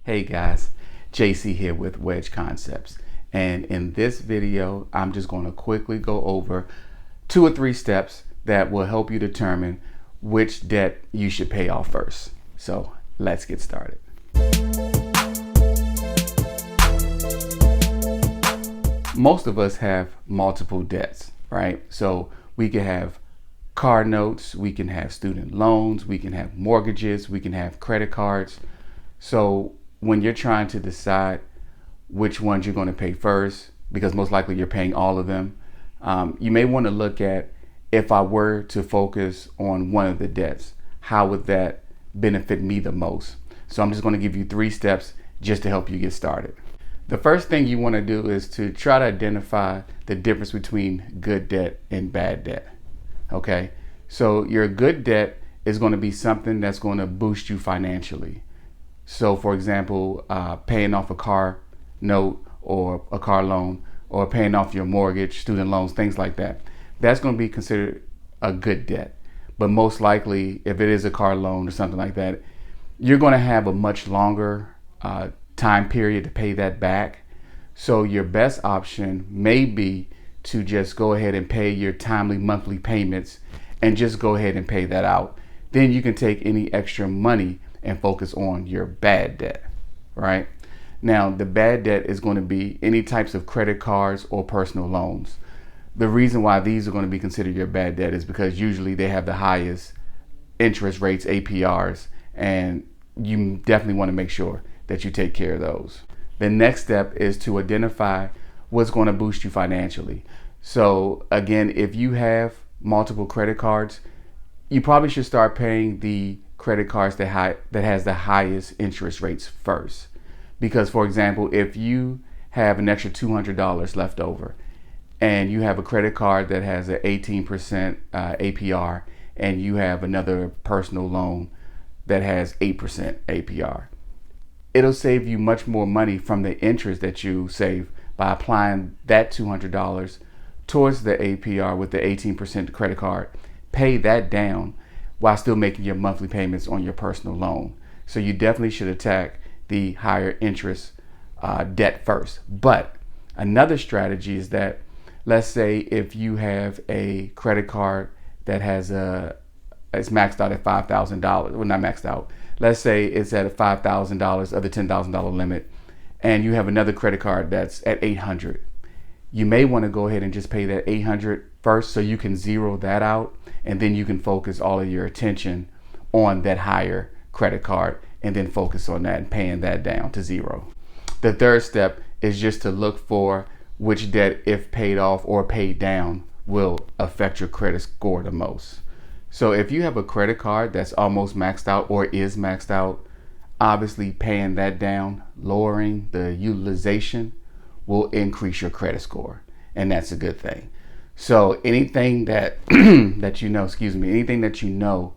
Hey guys, JC here with WEDGE Concepts, and in this video I'm just going to quickly go over 2 or 3 steps that will help you determine which debt you should pay off first. So let's get started. Most of us have multiple debts, right? So we can have car notes, we can have student loans, we can have mortgages, we can have credit cards. So when you're trying to decide which ones you're going to pay first, because most likely you're paying all of them, you may want to look at, if I were to focus on one of the debts, how would that benefit me the most? So I'm just going to give you 3 steps just to help you get started. The first thing you want to do is to try to identify the difference between good debt and bad debt. Okay, so your good debt is going to be something that's going to boost you financially. So for example, paying off a car note or a car loan, or paying off your mortgage, student loans, things like that. That's going to be considered a good debt. But most likely, if it is a car loan or something like that, you're going to have a much longer time period to pay that back. So your best option may be to just go ahead and pay your timely monthly payments and just go ahead and pay that out. Then you can take any extra money and focus on your bad debt, right? Now, the bad debt is going to be any types of credit cards or personal loans. The reason why these are going to be considered your bad debt is because usually they have the highest interest rates, APRs, and you definitely want to make sure that you take care of those. The next step is to identify what's going to boost you financially. So again, if you have multiple credit cards, you probably should start paying the credit cards that has the highest interest rates first. Because for example, if you have an extra $200 left over and you have a credit card that has an 18% APR and you have another personal loan that has 8% APR, it'll save you much more money from the interest that you save by applying that $200 towards the APR with the 18% credit card. Pay that down while still making your monthly payments on your personal loan. So you definitely should attack the higher interest debt first. But another strategy is that, let's say if you have a credit card that has it's maxed out at $5,000, well, not maxed out. Let's say it's at a $5,000 of the $10,000 limit, and you have another credit card that's at $800. You may want to go ahead and just pay that $800 first so you can zero that out, and then you can focus all of your attention on that higher credit card and then focus on that and paying that down to 0. The third step is just to look for which debt, if paid off or paid down, will affect your credit score the most. So if you have a credit card that's almost maxed out or is maxed out, obviously paying that down, lowering the utilization, will increase your credit score, and that's a good thing. So anything that anything that you know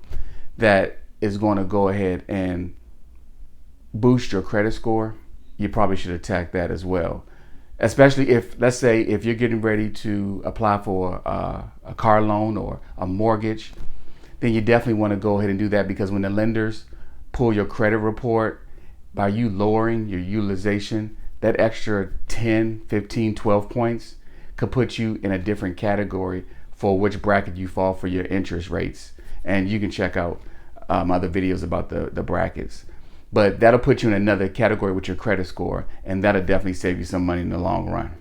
that is going to go ahead and boost your credit score, you probably should attack that as well. Especially if, let's say, if you're getting ready to apply for a car loan or a mortgage, then you definitely want to go ahead and do that, because when the lenders pull your credit report, by you lowering your utilization, that extra 10, 15, 12 points could put you in a different category for which bracket you fall for your interest rates. And you can check out other videos about the brackets. But that'll put you in another category with your credit score, and that'll definitely save you some money in the long run.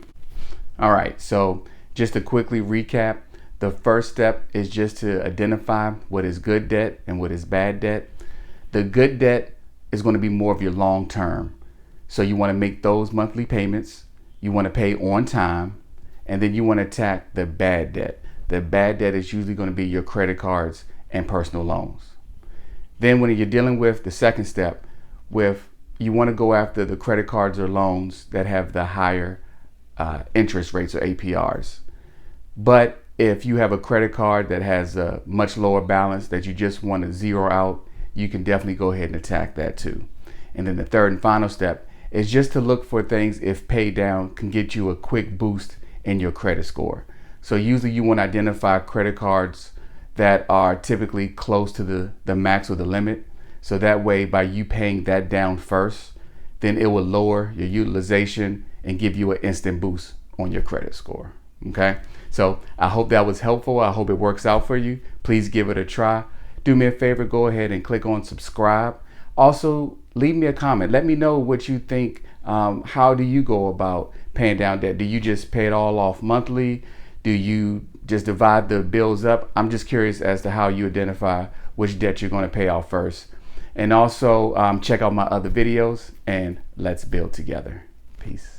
All right, so just to quickly recap, the first step is just to identify what is good debt and what is bad debt. The good debt is going to be more of your long term. So you want to make those monthly payments, you want to pay on time, and then you want to attack the bad debt. The bad debt is usually going to be your credit cards and personal loans. Then when you're dealing with the second step, you want to go after the credit cards or loans that have the higher interest rates or APRs. But if you have a credit card that has a much lower balance that you just want to zero out, you can definitely go ahead and attack that too. And then the third and final step is just to look for things, if paid down, can get you a quick boost in your credit score. So usually you want to identify credit cards that are typically close to the max or the limit. So that way, by you paying that down first, then it will lower your utilization and give you an instant boost on your credit score. Okay, so I hope that was helpful. I hope it works out for you. Please give it a try. Do me a favor, go ahead and click on subscribe. Also, leave me a comment. Let me know what you think. How do you go about paying down debt? Do you just pay it all off monthly? Do you just divide the bills up? I'm just curious as to how you identify which debt you're going to pay off first. And also check out my other videos, and let's build together. Peace.